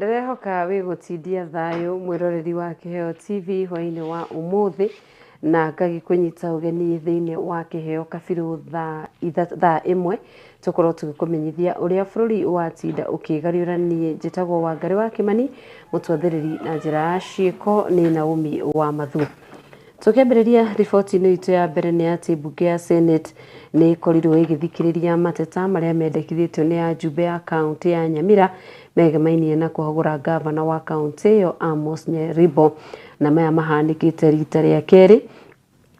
Nderehoka wigutidia thayo mwiroreri wa Kiheo TV hwaini wa umuthi na ngagikunyita ugeni thiini wa Kiheo Kabiru Thaa Imwe tukorwo tugikumenyithia uria bururi wa tinda ukigariuranie njitagwo WANGARI wa KIMANI mutwathiriri na njira ciiko ni Naomi wa Mathu. Tukĩambĩrĩria riboti-inĩ itũ ya mbere nĩ atĩ mbunge ya Senate nĩ ĩkorirwo ĩgĩthikĩrĩria mateta marĩa mendekithĩtio nĩ ajumbe a kaunti ya Nyamira megemainie na kũhagũra gavana wa kaunti ĩyo Amos Nyaribo, na maya mahanĩkĩte rita rĩa kerĩ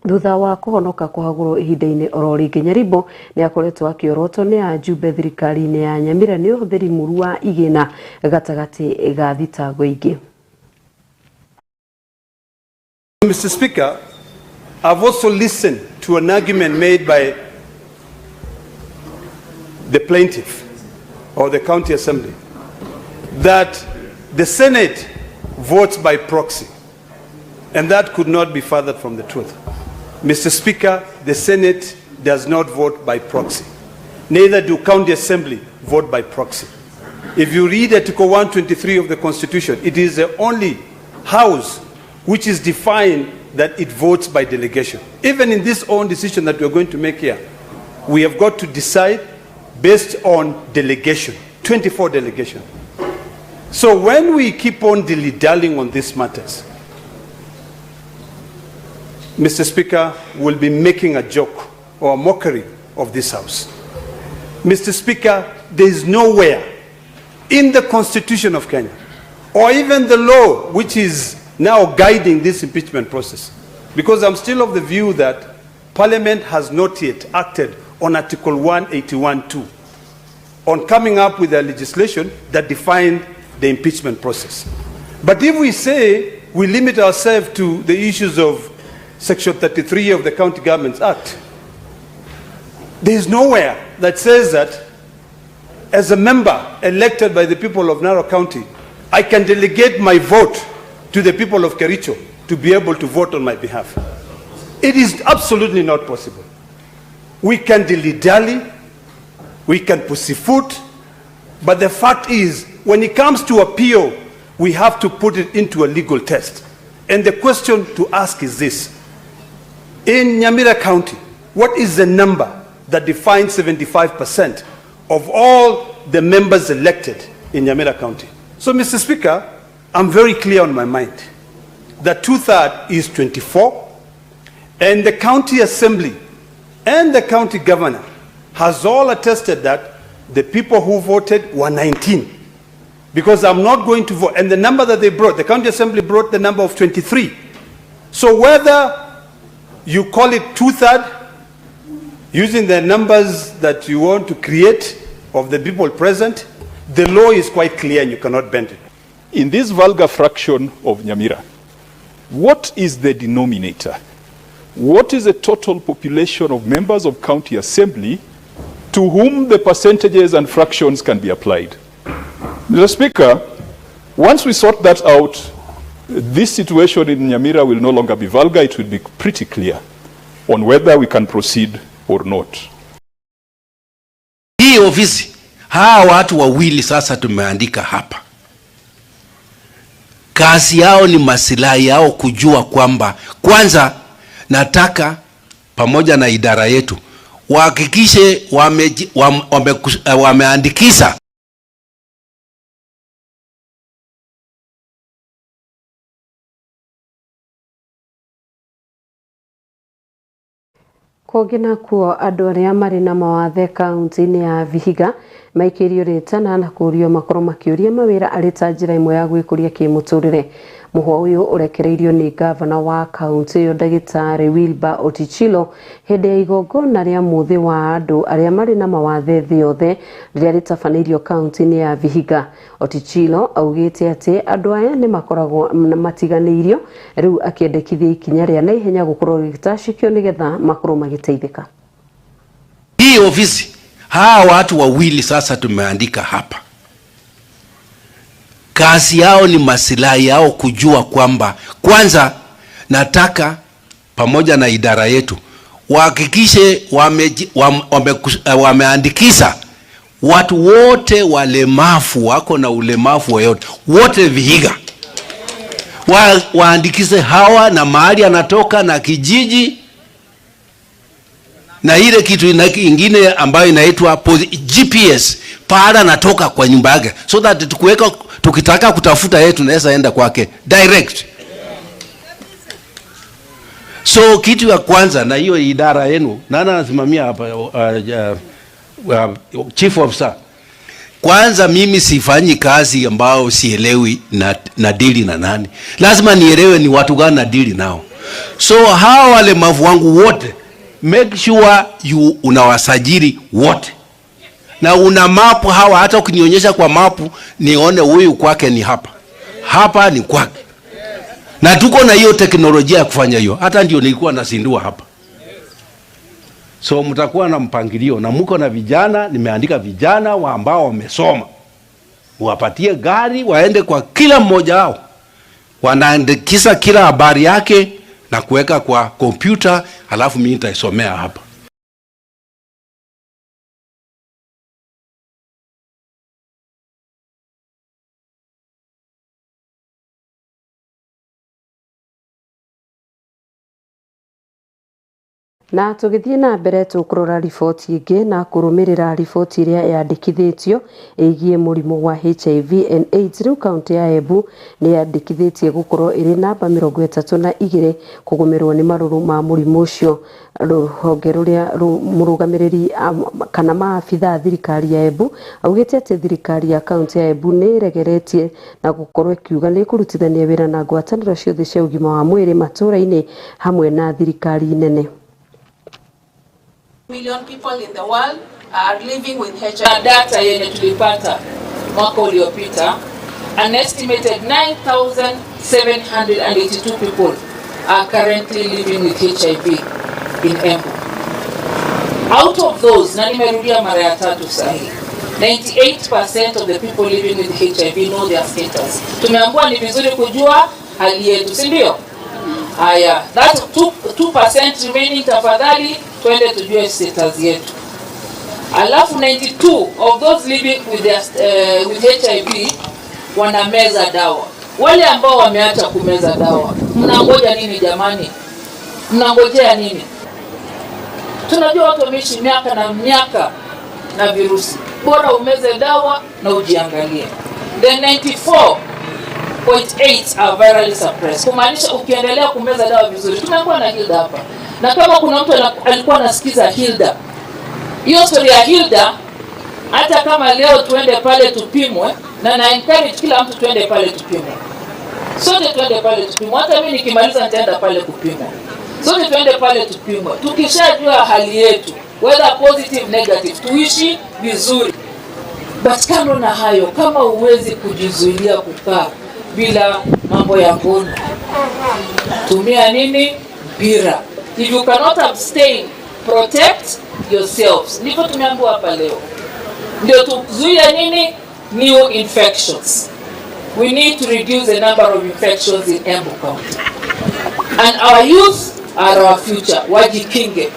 thutha wa kũhonoka kũhagũrwo ihinda-inĩ oro rĩngĩ. Nyaribo nĩ akoretwo akĩorotwo nĩ ajumbe thirikari-inĩ ya Nyamira nĩ ũhũthĩri mũru wa igĩna gatagatĩ ga thitango ingĩ. Mr. Speaker, I've also listened to an argument made by the plaintiff or the county assembly that the Senate votes by proxy, and that could not be further from the truth. Mr. Speaker, the Senate does not vote by proxy. Neither do county assembly vote by proxy. If you read Article 123 of the Constitution, it is the only house which is defined that it votes by delegation. Even in this own decision that we are going to make here, we have got to decide based on delegation, 24 delegation. So when we keep on dilly-dallying on these matters, Mr. Speaker, we'll be making a joke or a mockery of this House. Mr. Speaker, there is nowhere in the Constitution of Kenya or even the law which is now guiding this impeachment process, because I'm still of the view that Parliament has not yet acted on Article 181(2) on coming up with a legislation that defined the impeachment process. But if we say we limit ourselves to the issues of Section 33 of the County Governments Act, there is nowhere that says that as a member elected by the people of Narok County, I can delegate my vote to the people of Kericho to be able to vote on my behalf. It is absolutely not possible. We can dilly-dally, we can pussyfoot, but the fact is, when it comes to appeal, we have to put it into a legal test. And the question to ask is this: in Nyamira County, what is the number that defines 75% of all the members elected in Nyamira County? So, Mr. Speaker, I'm very clear on my mind that 2/3 is 24, and the county assembly and the county governor has all attested that the people who voted were 19, because I'm not going to vote. And the number that they brought, the county assembly brought the number of 23. So whether you call it 2/3 using the numbers that you want to create of the people present, the law is quite clear and you cannot bend it. In this vulgar fraction of Nyamira, what is the denominator? What is the total population of members of county assembly to whom the percentages and fractions can be applied? Mr. Speaker, once we sort that out, this situation in Nyamira will no longer be vulgar. It will be pretty clear on whether we can proceed or not. Hii ofisi, hawa watu wawili sasa tumeandika hapa, kazi yao ni masilahi yao kujua kwamba kwanza nataka pamoja na idara yetu wahakikishe wameandikisha kũngĩna kuo andũ arĩa marĩ na mawathe kaunti-inĩ ya Vihiga maikĩrio rĩtana na kũrio makorwo makĩũria mawĩra arĩ ta njĩra ĩmwe ya gwĩkũria kĩmũtũrĩre. Mũhwa ũyũ ũrekereirio nĩ gavana wa kaunti ĩyo Ndagĩtarĩ Wilbur Otichilo hĩndĩ ya igongona rĩa mũthĩ wa andũ arĩa marĩ na mawathe thĩ yothe rĩrĩa rĩtabanĩirio kaunti-inĩ ya Vihiga. Otichilo augĩte atĩ andũ aya nĩ makoragwo matiganĩirio, rĩu akĩendekithia ikinya rĩa naihenya gũkorwo rĩgĩtacĩkio nĩgetha makorwo magĩteithĩka. Hii ofisi, hawa watu wawili sasa tumeandika hapa, kazi yao ni masilahi yao kujua kwamba kwanza nataka pamoja na idara yetu wahakikishe wameandikisha watu wote walemavu wako na ulemavu wote, wote Vihiga waandikize hawa na mahali anatoka na kijiji na ile kitu ingine ambayo inaitwa GPS para natoka kwa nyumba yake, so that tukuweka, tukitaka kutafuta yeye tunaweza enda kwake direct. So kitu ya kwanza, na hiyo idara yenu nani anasimamia hapa, chief officer, kwanza mimi sifanyi kazi ambao sielewi na dili na nani. Lazima nielewe ni watu gani na dili nao. So hawa walemavu wangu wote, make sure you unawasajili wote. Na una mapu hawa, hata ukinionyesha kwa mapu nione huyu kwake ni hapa, hapa ni kwake. Na tuko na hiyo teknolojia ya kufanya hiyo. Hata ndio nilikuwa nasindua hapa. So mtakuwa na mpangilio, na mko na vijana, nimeandika vijana wa ambao wamesoma. Wapatie gari waende kwa kila mmoja wao. Wanaandikisha kila habari yake na kuweka kwa kompyuta, halafu mimi nitaisomea hapa. Na tugithie na mbere tukurora riboti ingi na kurumirira riboti iria yandikithitio igie murimu wa HIV and AIDS. Riu kaunti ya Embu ni yandikithitie gukorwo iri namba 32 kugumirwo ni maruru ma murimu ucio. Ruhonge ruria murugamiriri kana maabitha thirikari ya Embu augite ati thirikari ya kaunti ya Embu ni regeretie na gukorwo ikiuga ni kurutithania wira na ngwataniro ciothe cia ugima wa mwiri matura-ini hamwe na thirikari nene. Million people in the world are living with HIV. Data yenye tulipata mwaka uliopita, an estimated 9,782 people are currently living with HIV in Embu. Out of those, na nimerudia mara ya tatu sahi, 98% of the people living with HIV know their status. Tumeambiwa ni vizuri kujua hali yetu, si ndio? Haya, that 2% remaining, tafadhali twende tujue status yetu. Alafu 92 of those living with HIV wanameza dawa. Wale ambao wameacha kumeza dawa, mnangoja nini jamani? Mnangojea nini? Tunajua watu wameishi miaka na miaka na virusi. Bora umeze dawa na ujiangalie. The 94.8 are virally suppressed. Kumaanisha ukiendelea kumeza dawa vizuri. Tumekuwa na Hilda hapa. Na kama kuna mtu alikuwa anasikiza Hilda, hiyo story ya Hilda, hata kama leo tuende pale tupimwe, na encourage kila mtu tuende pale tupimwe. Sote tuende pale tupimwe. Hata mimi nikimaliza nitaenda pale kupimwa. Sote tuende pale tupimwe. Tukishajua hali yetu, whether positive negative, tuishi vizuri. But kando na hayo, kama uwezi kujizuilia kukaa bila mambo ya ngono, tumia nini? Mpira. If you cannot abstain, protect yourselves. Ndivyo tumeambiwa hapa leo. Ndio tuzuia nini? New infections. We need to reduce the number of infections in Embu County. And our youth are our future. Wajikinge.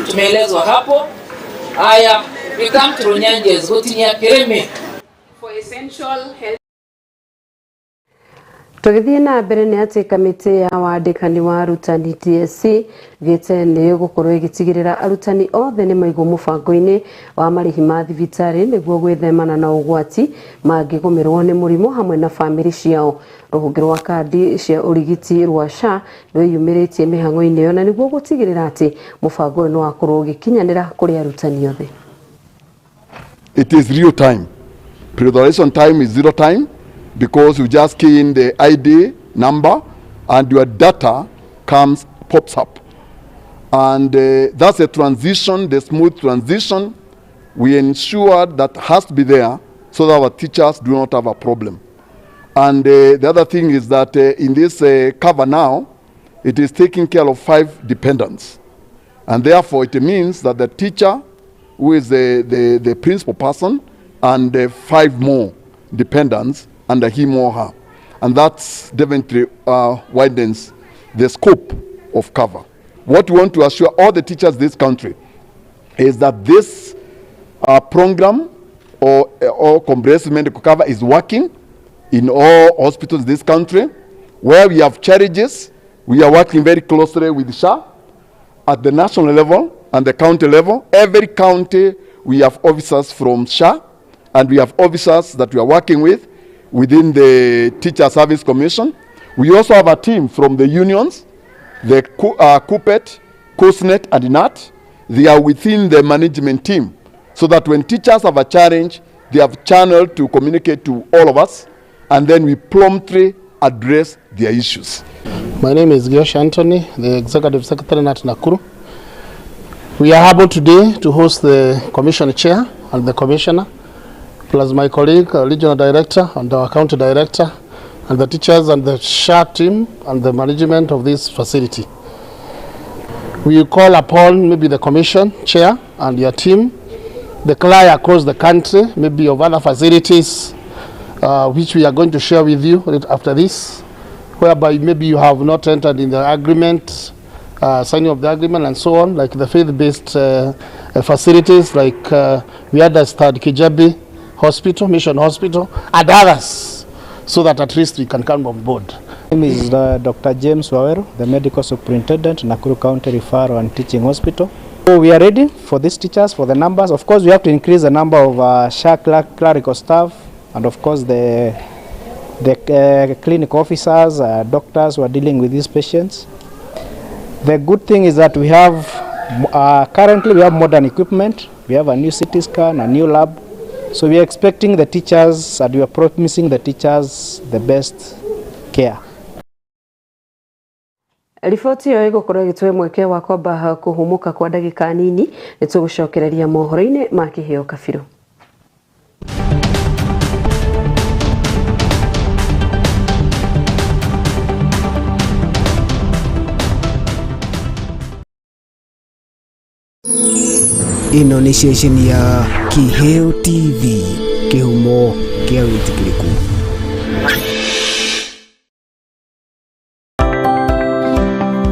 Tumeelezwa hapo. Haya, we come to Runyanjes, Gotinia Kireme. For essential health. Tugithie na mbere ni ati kamiti ya wandikani wa arutani TSC gite ni gukorwo igitigirira arutani othe ni maigo mubango-ini wa marihi ma thibitari niguo gwithemana na ugwati mangigumirwo ni murimu hamwe na family ciao. Ruhonge rwa kandi cia urigiti rwa SHA rwiyumiritie mihango-ini yo na niguo gutigirira ati mubango no akorwo ugikinyanira kuri arutani othe. It is real time. Pre-authorization time is zero time, because you just key in the ID number and your data pops up. And that's a transition, the smooth transition. We ensure that has to be there so that our teachers do not have a problem. And the other thing is that in this cover now, it is taking care of 5 dependents. And therefore it means that the teacher, who is the principal person, and 5 more dependents under him or her. And that's definitely widens the scope of cover. What we want to assure all the teachers in this country is that this program all comprehensive medical cover is working in all hospitals in this country. Where we have challenges, we are working very closely with SHA at the national level and the county level. Every county, we have officers from SHA, and we have officers that we are working with within the Teacher Service Commission. We also have a team from the unions, the CUPET, COSNET, and INAT. They are within the management team, so that when teachers have a challenge, they have channel to communicate to all of us, and then we promptly address their issues. My name is Gyosh Anthony, the Executive Secretary at Nakuru. We are able today to host the Commission Chair and the Commissioner, plus my colleague, Regional Director and our County Director, and the teachers and the SHA team and the management of this facility. We call upon maybe the Commission Chair and your team, the CLI across the country, maybe of other facilities, which we are going to share with you after this, whereby maybe you have not entered in the agreement, signing of the agreement and so on, like the faith-based facilities, like we had a Stad Kijabi Hospital, Mission Hospital, and others, so that at least we can come on board. My name is Dr. James Waweru, the Medical Superintendent, Nakuru County Referral and Teaching Hospital. So we are ready for these teachers, for the numbers. Of course, we have to increase the number of SHA clerical staff, and of course the clinic officers, doctors who are dealing with these patients. The good thing is that we have, currently we have modern equipment. We have a new CT scan, a new lab. So we are expecting the teachers, and we are promising the teachers the best care. Riboti yo igukorwo igitwe mweke wa kwamba kuhumuka kwa ndagika nini nitugucokereria mohoro-ini ma Kiheo Kabiru. Ino ni station ya Kiheo TV, kihumo kia witikiriku.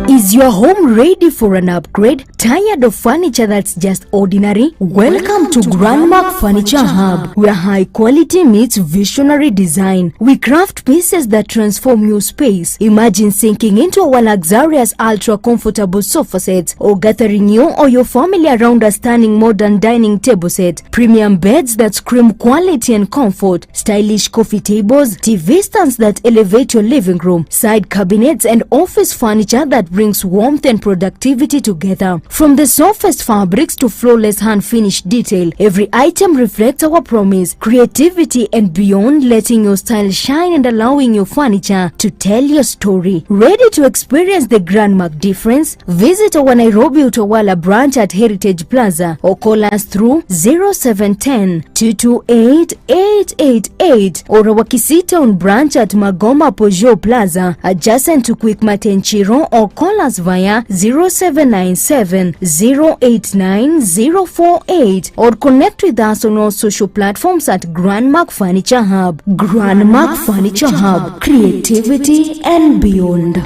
Is your home ready for an upgrade? Tired of furniture that's just ordinary? Welcome to Grandmark Furniture Hub, where high quality meets visionary design. We craft pieces that transform your space. Imagine sinking into our luxurious ultra comfortable sofa sets, or gathering you or your family around a stunning modern dining table set. Premium beds that scream quality and comfort. Stylish coffee tables, TV stands that elevate your living room. Side cabinets and office furniture that brings warmth and productivity together. From the softest fabrics to flawless hand-finished detail, every item reflects our promise, creativity and beyond, letting your style shine and allowing your furniture to tell your story. Ready to experience the Grandmark difference? Visit our Nairobi Utawala branch at Heritage Plaza or call us through 0710-228-888 or our Kisitown branch at Magoma Peugeot Plaza adjacent to Quickmart Enchiro, or call us via 0797-089-048 or connect with us on all social platforms at Grandmark Furniture Hub. Grandmark Furniture Hub, creativity and beyond.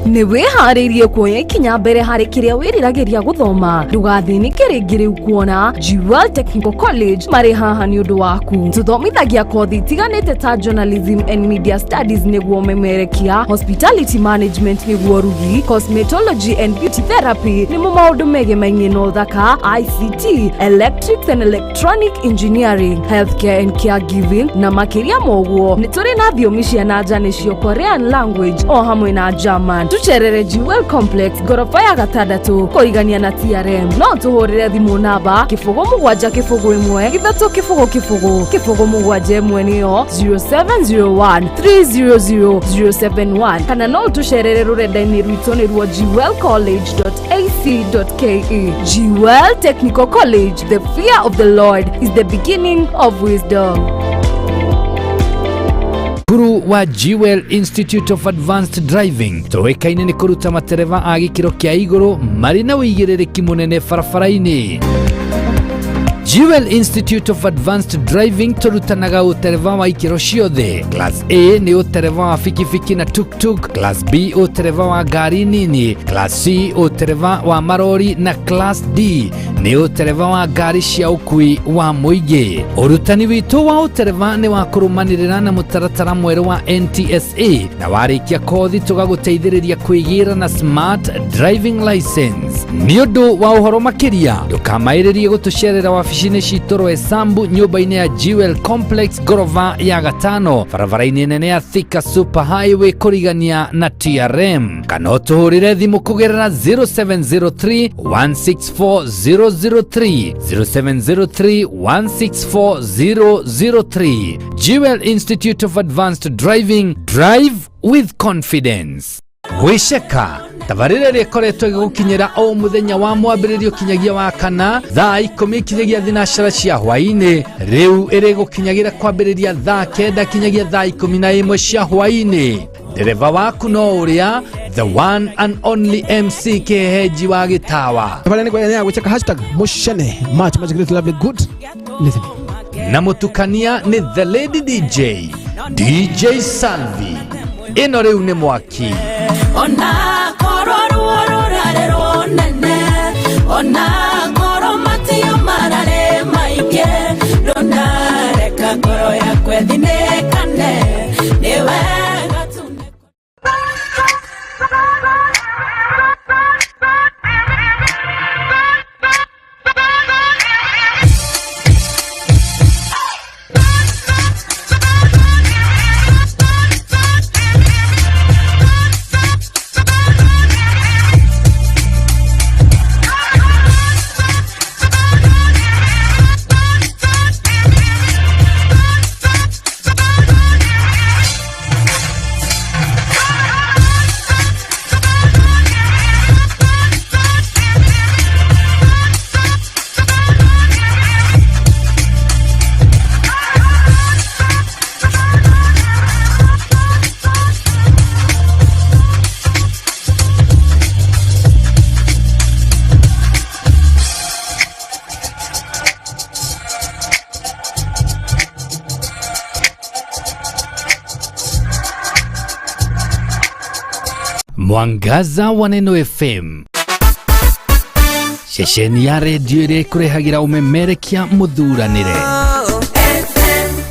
Niwe haririe kuoya ikinya mbere hari kiria wiriragiria guthoma. Ndugathinike ringi riu kuona Jewel Technical College mari haha ni undu waku. Tuthomithagia kothi tiganite ta journalism and media studies niguo memerekia, hospitality management niguo rugi, cosmetology and beauty therapy ni maundu mege maingi no thaka, ICT, electrics and electronic engineering, healthcare and caregiving na makiria moguo. Nituri na thiomi cia nanja nicio Korean language o hamwe na German. Tucherere Jewel Complex gorofa ya gatandatu koigania na TRM. No tuhurire thimu namba 0713 niyo 0701-300-071 kana no tucherere rurenda-ini rwitu ni ruo jewelcollege.ac.ke. Jewel Technical College, the fear of the Lord is the beginning of wisdom. Guru wa Jewel Institute of Advanced Driving toekaine ni kuruta matereva a gikiro kia iguru mari na uigiririki munene barabara-ini. Jewel Institute of Advanced Driving turutanaga utereva wa ikiro ciothe. Class A ni utereva wa fikifiki na tuk-tuk, Class B utereva wa gari nini, Class C utereva wa marori na Class D ni utereva wa gari cia ukui wa muigi. Urutani witu wa utereva ni wa kurumanirira na mutaratara mweru wa NTSA na warikia kothi tugaguteithiriria kwigira na smart driving license. Ni undu wa uhoro makiria ndukamairirie gutucerera wabici-ini citu Rwesambu nyumba-ini ya Jewel Complex gorofa ya gatano barabara-ini nene ya Thika Super Highway kurigania na TRM kana utuhurire thimu kugerera 0703 164003 0703 164003. Jewel Institute of Advanced Driving, drive with confidence. Wisheka tabarire rikoretwo gigukinyira o muthenya wa mwambiririo kinyagia wa kana thaa 10 kinyagia thinacara cia hwaini. Riu iri gukinyagira kwambiriria thaa 9 kinyagia thaa 11 cia hwaini. Dereva waku no uria the one and only MC Kiheo wa Gitawa. Tabarire kwa ya gucheka #mushane much great lovely good listen. Na mutukania ni the lady DJ Salvi. Ino riu ni mwaki. Ona kororu ororarero nene, ona koro matio marare maige, dona reka koro ya kwedine kane, niwe gatune. Mwangaza wa Neno FM. Shesheni ya redio ire kurehagira umemerekia muthuranire.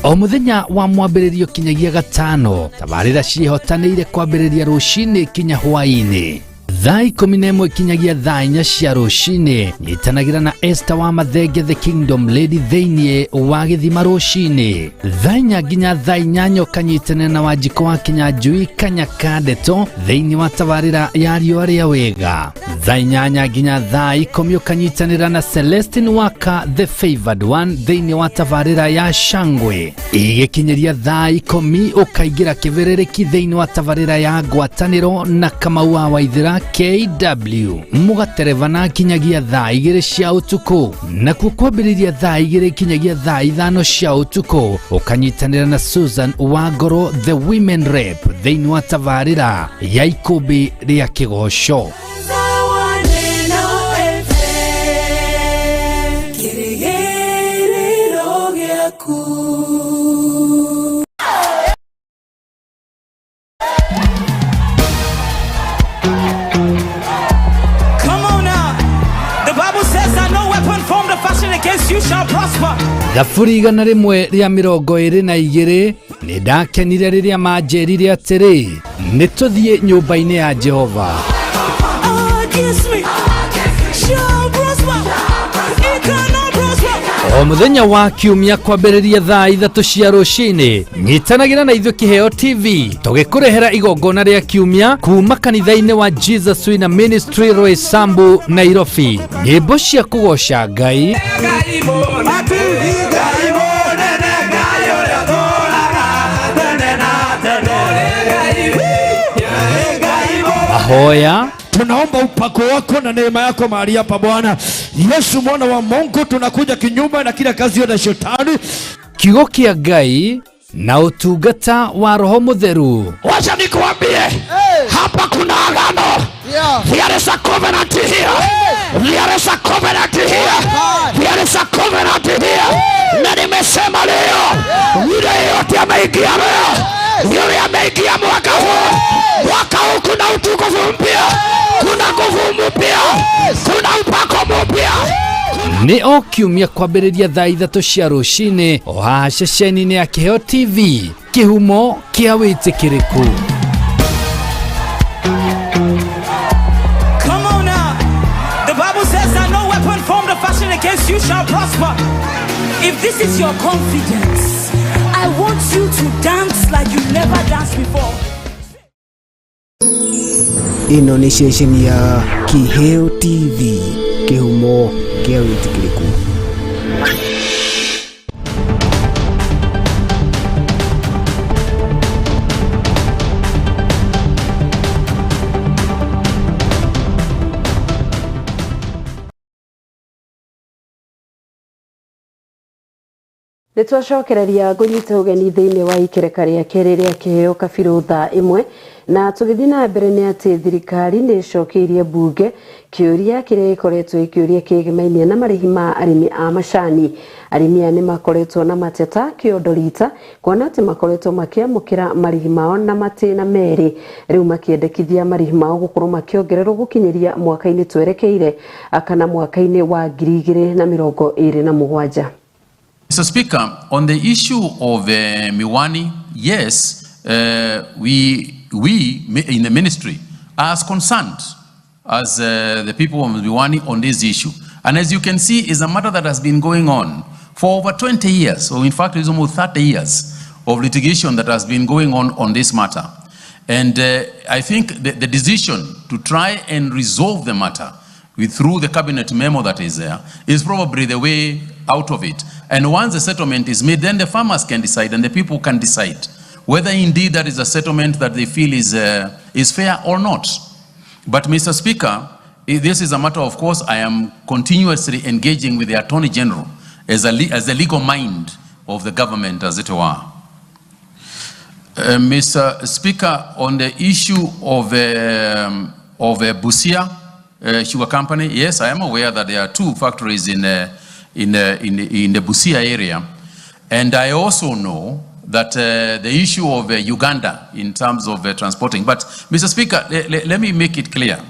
O muthenya wa mwambiririo kinyagia gatano tabarira cihotanire kwambiriria rucini kinya hwaini. Thaa 11 kinyagia thaa 4 cia rucini nyitanagira na Esther wa Mathenge the Kingdom Lady theinie wa Githima rucini. Thaa 4 nginya thaa 8 kanyitane na Wanjiko wa Kinyanjui Kanyakadeto theinie wa tabarira ya riũa rĩa wega. Thaa 8 nginya thaa 10 kanyitanira na Celestine Waka the Favored One theinie wa tabarira ya Shangwe. Igikinyeria thaa 10 ukaingira kiberereki theinie wa tabarira ya Ngwatanĩro na Kamau wa Waithira KW mugatereva na kinyagia thaa 2 cia utuku na kukwambiriria thaa 2 kinyagia thaa 5 cia utuku ukanyitanira na Susan Wangoro the Women Rep theinie wa tabarira ya ikumbi ria Kigosho. Thaburi 122 nĩ ndakenire rĩrĩa manjĩrire atĩrĩ nĩ tũthiĩ nyũmba-inĩ ya Jehova. O muthenya wa kiumia kwambĩrĩria thaa 3 cia rũcinĩ nyitanagira na ithuĩ Kiheo TV tũgĩkũrehera igongona rĩa kiumia kuma kanitha-inĩ wa Jesus Wina Ministry Rwesambu Nairobi. Nyĩmbo cia kũgoca Ngai, mahoya. Tunaomba upako wako na neema yako mahali hapa Bwana Yesu mwana wa Mungu. Tunakuja kinyume na kila kazi ya shetani, kiugo kĩa Ngai na utungata wa Roho Mutheru. Wacha nikwambie, hapa kuna agano There is a covenant here. There is a covenant here. There is a covenant here. Na nimesema leo, yule yote ameingia leo, yule ameingia mwaka huu. Mwaka huu kuna utukufu mpya, kuna nguvu mpya, kuna upako mpya. Nĩ o kiumia kwambĩrĩria thaa 3 cia rũcinĩ o haha ceceni-inĩ ya Kiheo TV, kĩhumo kĩa wĩtĩkĩrĩku. Come on now. The Bible says that no weapon formed or fashioned against you shall prosper. If this is your confidence, I want you to dance like you never danced before. Ino nĩ ceceni ya Kiheo TV, kĩhumo kĩa wĩtĩkĩrĩku. Nitwacokereria gunyita ugeni thiini wa ikereka ria keri ria Kiheo Kabiru Thaa Imwe na tugithii na mbere ni ati thirikari ni icokeirie bunge kiuria kiria ikoretwo ikiuria kigemainie na marihi ma arimi a macani. Arimi ani makoretwo na mateta kiondorita kuona ati makoretwo makiamukira marihi mao na matina meri, riu makiendekithia marihi mao gukorwo makiongererwo gukinyiria mwaka-ini twerekeire akana mwaka-ini wa 2027. Mr. Speaker, on the issue of Miwani, yes, we in the ministry are as concerned as the people of Miwani on this issue. And as you can see, it's a matter that has been going on for over 20 years, or in fact, it's almost 30 years of litigation that has been going on this matter. And I think the decision to try and resolve the matter through the cabinet memo that is there is probably the way out of it. And once the settlement is made, then the farmers can decide and the people can decide whether indeed that is a settlement that they feel is fair or not. But Mr. Speaker, this is a matter, of course, I am continuously engaging with the Attorney General as the legal mind of the government, as it were. Mr. Speaker, on the issue of Busia Sugar Company, yes, I am aware that there are 2 factories in the Busia area, and I also know that the issue of Uganda in terms of transporting. But Mr. Speaker, let me make it clear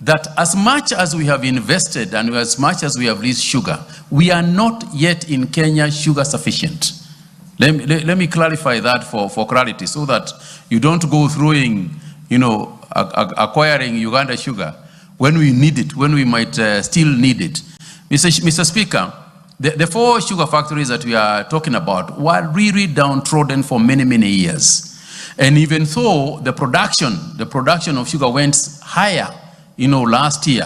that as much as we have invested and as much as we have leased sugar, we are not yet in Kenya sugar sufficient. Let me clarify that for clarity, so that you don't go throwing, acquiring Uganda sugar when we need it, when we might still need it. Mr. Speaker, the 4 sugar factories that we are talking about were really downtrodden for many, many years. And even though the production of sugar went higher, last year,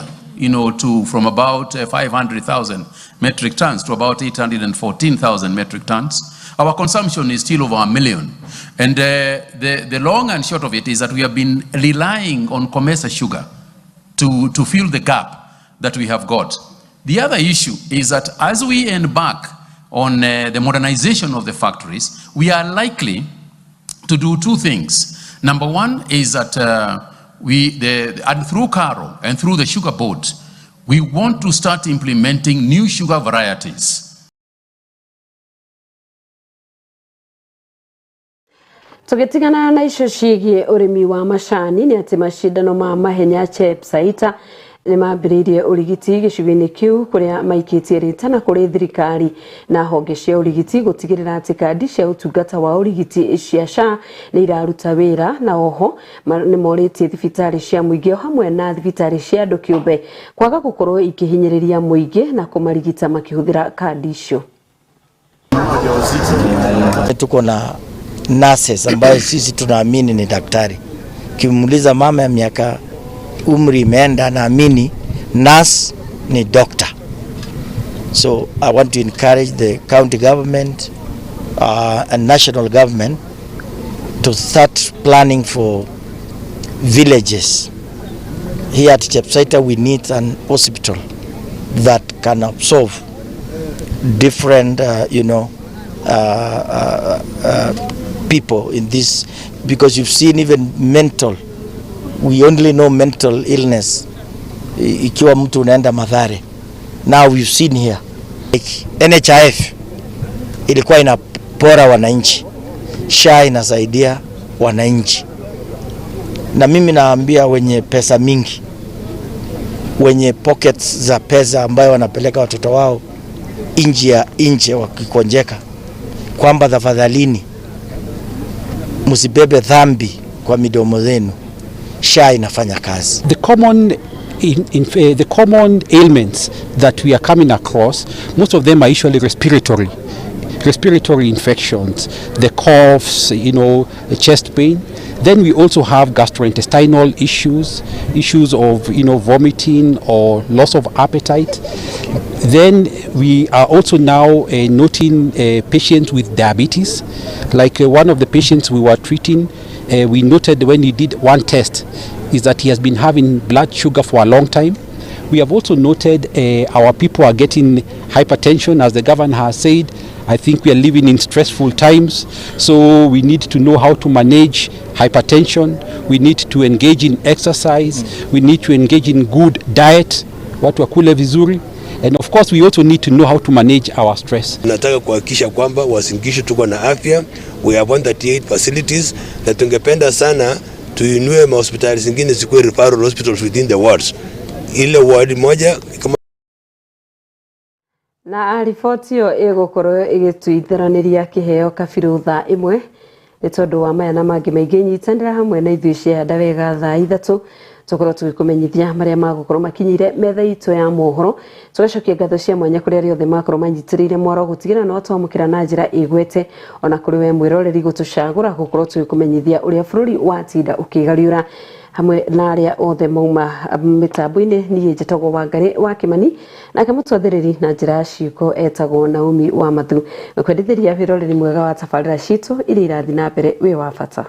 from about 500,000 metric tons to about 814,000 metric tons, our consumption is still over 1 million. And the long and short of it is that we have been relying on Comesa sugar to fill the gap that we have got. The other issue is that as we embark on the modernization of the factories, we are likely to do 2 things. Number 1 is that through CARO and through the Sugar Board, we want to start implementing new sugar varieties. Tugitigana na icio ciĩgiĩ ũrĩmi wa macani nĩ atĩ macindano ma mahenya Chepsaita nĩ mambĩrĩirie ũrigiti gĩcigo-inĩ kĩu kũrĩa maikĩtie rĩtana kũrĩ thirikari na honge cia ũrigiti gũtigĩrĩra atĩ kandi cia ũtungata wa ũrigiti cia SHA nĩ iraruta wĩra, na oho nĩ morĩtie thibitarĩ cia mũingĩ o hamwe na thibitarĩ cia andũ kĩũmbe kwaga gũkorwo ikĩhinyĩrĩria mũingĩ na kũmarigita makĩhũthĩra kandi icio. Tuko na nurses ambayo sisi tunaamini ni daktari. Kimuuliza mama ya miaka umri imeenda, naamini nurse ni doctor. So I want to encourage the county government and national government to start planning for villages. Here at Chepsaita we need an hospital that can absorb different people in this, because you've seen even mental we only know mental illness ikiwa mtu unaenda Mathare. Now we've seen here NHIF ilikuwa inapora wananchi, SHA inasaidia wananchi. Na mimi naambia wenye pesa mingi, wenye pockets za pesa ambayo wanapeleka watoto wao nje wakikonjeka, kwamba tafadhalini msibebe dhambi kwa midomo zenu. SHA inafanya kazi. The common ailments that we are coming across, most of them are usually respiratory infections, the coughs, the chest pain. Then we also have gastrointestinal issues of vomiting or loss of appetite. Then we are also now noting patients with diabetes. Like one of the patients we were treating, we noted when he did one test is that he has been having blood sugar for a long time. We have also noted our people are getting hypertension, as the governor has said. I think we are living in stressful times, so we need to know how to manage hypertension. We need to engage in exercise. We need to engage in good diet, watu wakule vizuri. And of course we also need to know how to manage our stress. Nataka kuhakikisha kwamba Wasingishu tuko na afya. We have 138 facilities, na tungependa sana tuinue mahospitali zingine zikuwe referral hospitals within the wards. Ile ward moja kama na riboti yo igukorwo igituitheraniria Kiheo Kabiru Thaa Imwe ni tondu wa maya na mangi maingi nyitanira hamwe na ithui cia ndawega thaa 3 tukorwo tugikumenyithia maria magukorwo makinyire metha itu ya mohoro tugacokia ngatho cia mwanya kuri aria othe makorwo manyitirire mwaro gutigira no twamukira na njira igwete ona kuri we mwiroreri gutucagura gukorwo tugikumenyithia uria bururi watinda ukigariura hamwe na aria othe mauma mitambo-ini ni njitagwo Wangari wa Kimani na kamutwathiriri na njira ciuko etagwo Naomi wa Mathu kwendithiria wiroreri mwega wa tabarira citu iria irathi na mbere wi wa bata.